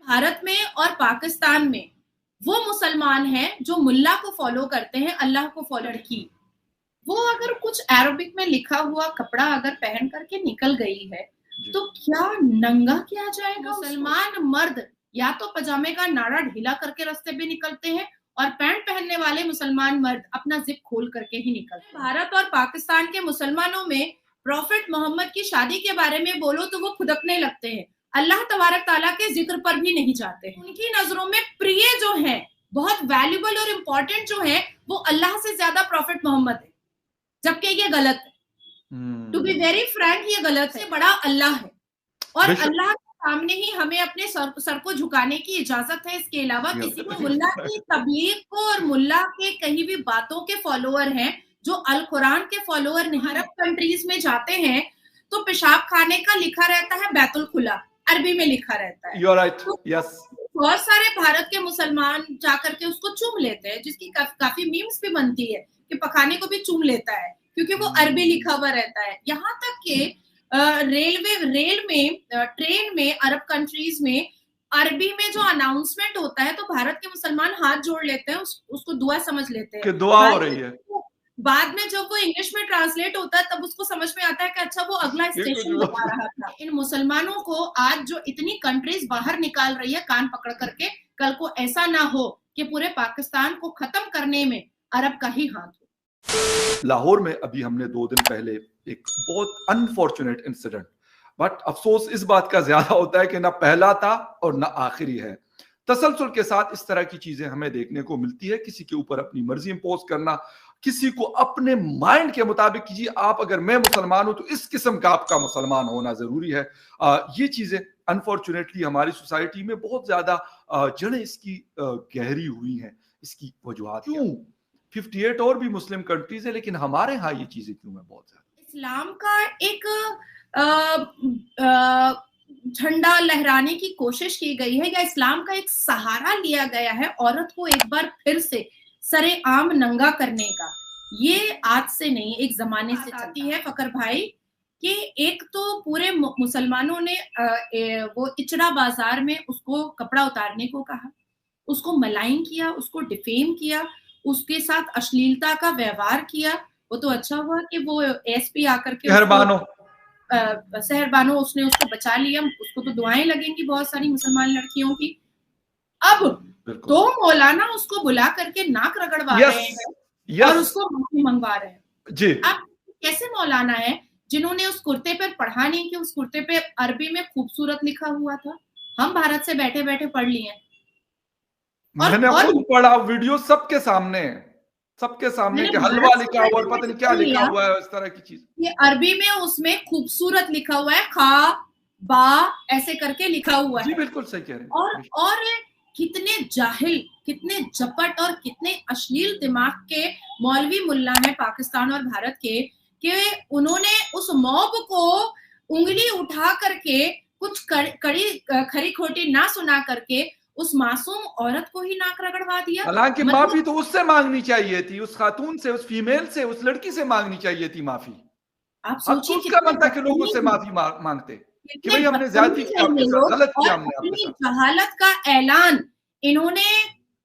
भारत में और पाकिस्तान में वो मुसलमान हैं जो मुल्ला को फॉलो करते हैं, अल्लाह को फॉलो की। वो अगर कुछ अरबिक में लिखा हुआ कपड़ा अगर पहन करके निकल गई है तो क्या नंगा किया जाएगा? मुसलमान मर्द या तो पजामे का नाड़ा ढीला करके रास्ते पे निकलते हैं और पैंट पहनने वाले मुसलमान मर्द अपना जिप खोल करके ही निकलते हैं। भारत और पाकिस्तान के मुसलमानों में प्रॉफिट मोहम्मद की शादी के बारे में बोलो तो वो खुदकने लगते हैं, अल्लाह तबारक ताला के जिक्र पर भी नहीं जाते हैं। उनकी नजरों में प्रिय जो है, बहुत वैल्यूबल और इम्पोर्टेंट जो है, वो अल्लाह से ज्यादा प्रॉफिट मोहम्मद है, जबकि ये गलत है। टू बी वेरी फ्रैंक, ये गलत है। बड़ा अल्लाह है और अल्लाह के सामने ही हमें अपने सर को झुकाने की इजाजत है। इसके अलावा किसी को मुल्ला की तबलीग को और मुल्ला के कहीं भी बातों के फॉलोअर हैं जो अल कुरान के फॉलोअर नहीं। अरब कंट्रीज में जाते हैं तो पेशाब खाने का लिखा रहता है बैतुल खुला, अरबी में लिखा रहता है। You're right. Yes. बहुत सारे भारत के मुसलमान जाकर के उसको चूम लेते हैं, जिसकी काफी मीम्स भी बनती है कि पखाने को भी चूम लेता है क्योंकि वो अरबी लिखा हुआ रहता है। यहाँ तक कि ट्रेन में अरब कंट्रीज में अरबी में जो अनाउंसमेंट होता है तो भारत के मुसलमान हाथ जोड़ लेते हैं, उसको दुआ समझ लेते हैं कि दुआ हो रही है। बाद में जब वो इंग्लिश में ट्रांसलेट होता है तब उसको समझ में आता है कि अच्छा वो अगला स्टेशन बता रहा था। इन मुसलमानों को आज जो इतनी कंट्रीज बाहर निकाल रही है कान पकड़ करके, कल को ऐसा ना हो कि पूरे पाकिस्तान को खत्म करने में अरब का ही हाथ हो। लाहौर में अभी हमने 2 दिन पहले एक बहुत अनफॉर्चुनेट इंसिडेंट, बट अफसोस इस बात का ज्यादा होता है कि ना पहला था और ना आखिरी है। तसलसल के साथ इस तरह की चीजें हमें देखने को मिलती है, किसी के ऊपर अपनी मर्जी इंपोज करना, किसी को अपने माइंड के मुताबिक कीजिए। आप अगर मैं मुसलमान हूं तो इस किस्म का आपका मुसलमान होना जरूरी है। ये चीजें अनफॉर्चुनेटली हमारी सोसाइटी में बहुत ज्यादा जड़ें इसकी गहरी हुई हैं। इसकी वजूहत क्यों? 58 और भी मुस्लिम कंट्रीज है, लेकिन हमारे यहाँ ये चीजें क्यों है बहुत ज्यादा? इस्लाम का एक झंडा लहराने की कोशिश की गई है या इस्लाम का एक सहारा लिया गया है औरत को एक बार फिर से सरेआम नंगा करने का। ये आज से नहीं, एक जमाने से चलती है फकर भाई कि एक तो पूरे मुसलमानों ने वो इचड़ा बाजार में उसको कपड़ा उतारने को कहा, उसको मलाइन किया, उसको डिफेम किया, उसके साथ अश्लीलता का व्यवहार किया। वो तो अच्छा हुआ कि वो एसपी आकर के सहरबानो उसने उसको बचा लिया। उसको तो दुआएं लगेंगी बहुत सारी मुसलमान लड़कियों की। अब तो मौलाना उसको बुला करके नाक रगड़वा रहे हैं और उसको माफी मंगवा रहे हैं जी। अब कैसे मौलाना है जिन्होंने उस कुर्ते पर पढ़ा नहीं कि उस कुर्ते पे अरबी में खूबसूरत लिखा हुआ था? हम भारत से बैठे बैठे पढ़ लिए। मैंने खुद पढ़ा, वीडियो सबके सामने कि हलवा लिखा हुआ और पता नहीं क्या लिखा हुआ है, इस तरह की चीज। ये अरबी में उसमें खूबसूरत लिखा हुआ है, खा बा ऐसे करके लिखा हुआ है। जी बिल्कुल सही कह रहे हैं। और कितने जाहिल, कितने जपट और कितने अश्लील दिमाग के मौलवी मुल्ला हैं पाकिस्तान और भारत के कि उन्होंने उस मौब को उंगली उठा करके कुछ खरी खोटी ना सुना करके उस मासूम औरत को ही नाक रगड़वा दिया। हालांकि माफी तो उससे मांगनी चाहिए थी, उस खातून से, उस फीमेल से, उस लड़की से मांगनी चाहिए थी माफी। आप सोचिए उसका बनता कि लोग उससे माफी मांगते कि भाई हमने ज्यादती की, आपके साथ गलत किया हमने आपके साथ। जहालत का ऐलान इन्होंने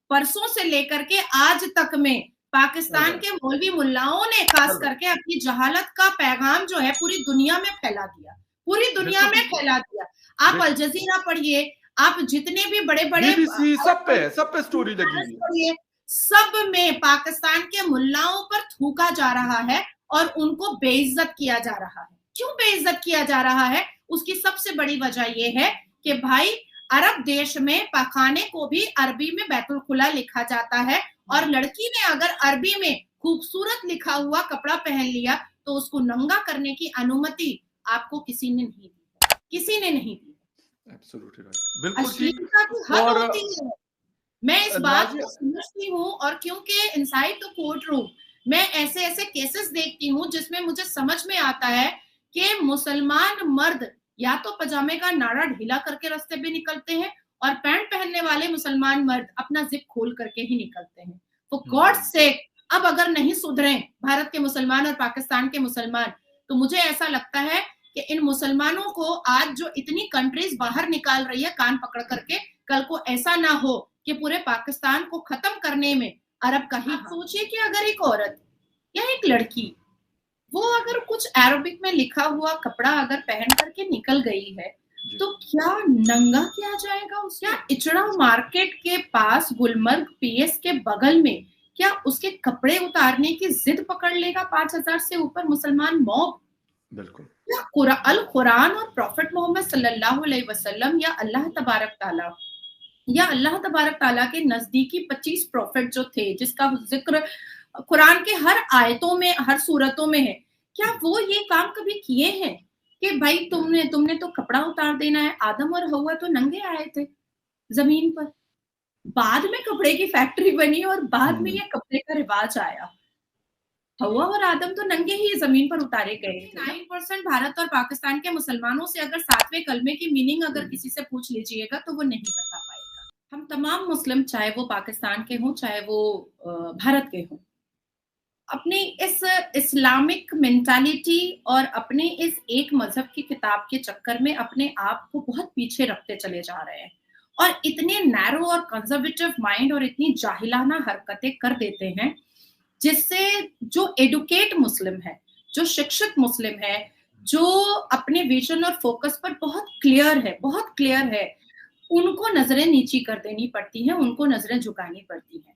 परसों से लेकर के आज तक में पाकिस्तान के मौलवी मुल्लाओं ने खास करके अपनी जहालत का पैगाम जो है पूरी दुनिया में फैला दिया, पूरी दुनिया में फैला दिया। आप अल जजीरा पढ़िए, आप जितने भी बड़े बड़े सब पे स्टोरी लगी हुई है, सब में पाकिस्तान के मुल्लाओं पर थूका जा रहा है और उनको बेइज्जत किया जा रहा है। क्यों बेइज्जत किया जा रहा है? उसकी सबसे बड़ी वजह यह है कि भाई अरब देश में पखाने को भी अरबी में बैतुल खुला लिखा जाता है और लड़की ने अगर अरबी में खूबसूरत लिखा हुआ कपड़ा पहन लिया तो उसको नंगा करने की अनुमति आपको किसी ने नहीं दी, किसी ने नहीं दी। Absolutely right. बिल्कुल ठीक। और मैं इस बात को समझती हूँ और क्योंकि इनसाइड द कोर्ट रूम मैं ऐसे ऐसे केसेस देखती हूँ जिसमें मुझे समझ में आता है कि मुसलमान मर्द या तो पजामे का नाड़ा ढीला करके रास्ते पे निकलते हैं और पैंट पहनने वाले मुसलमान मर्द अपना जिप खोल करके ही निकलते हैं। तो गॉड से अब अगर नहीं सुधरे भारत के मुसलमान और पाकिस्तान के मुसलमान तो मुझे ऐसा लगता है कि इन मुसलमानों को आज जो इतनी कंट्रीज बाहर निकाल रही है कान पकड़ करके, कल को ऐसा ना हो कि पूरे पाकिस्तान को खत्म करने में अरब का ही। सोचिए कि अगर एक औरत या एक लड़की वो अगर कुछ अरबिक में लिखा हुआ कपड़ा अगर पहन करके निकल गई है तो क्या नंगा किया जाएगा उसको? क्या इचड़ा मार्केट के पास गुलमर्ग पीएस के बगल में क्या उसके कपड़े उतारने की जिद पकड़ लेगा 5000 से ऊपर मुसलमान मॉब? बिल्कुल। या अल कुरान और प्रॉफिट मोहम्मद सल्लल्लाहु अलैहि वसल्लम या अल्लाह तबारक ताला के नजदीकी 25 प्रॉफिट जो थे जिसका जिक्र कुरान के हर आयतों में हर सूरतों में है, क्या वो ये काम कभी किए हैं कि भाई तुमने तो कपड़ा उतार देना है? आदम और हव्वा तो नंगे आए थे जमीन पर, बाद में कपड़े की फैक्ट्री बनी और बाद में ये कपड़े का रिवाज आया। हव्वा और आदम तो नंगे ही जमीन पर उतारे गए थे। 9% भारत और पाकिस्तान के मुसलमानों से अगर 7वें कलमे की मीनिंग अगर किसी से पूछ लीजिएगा तो वो नहीं बता पाएगा। हम तमाम मुस्लिम, चाहे वो पाकिस्तान के हों चाहे वो भारत के हों, अपनी इस इस्लामिक मेंटालिटी और अपने इस एक मजहब की किताब के चक्कर में अपने आप को बहुत पीछे रखते चले जा रहे हैं और इतने नैरो और कंजर्वेटिव माइंड और इतनी जाहिलाना हरकतें कर देते हैं जिससे जो एडुकेट मुस्लिम है, जो शिक्षित मुस्लिम है, जो अपने विजन और फोकस पर बहुत क्लियर है, उनको नजरें नीची कर देनी पड़ती हैं, उनको नजरें झुकानी पड़ती हैं।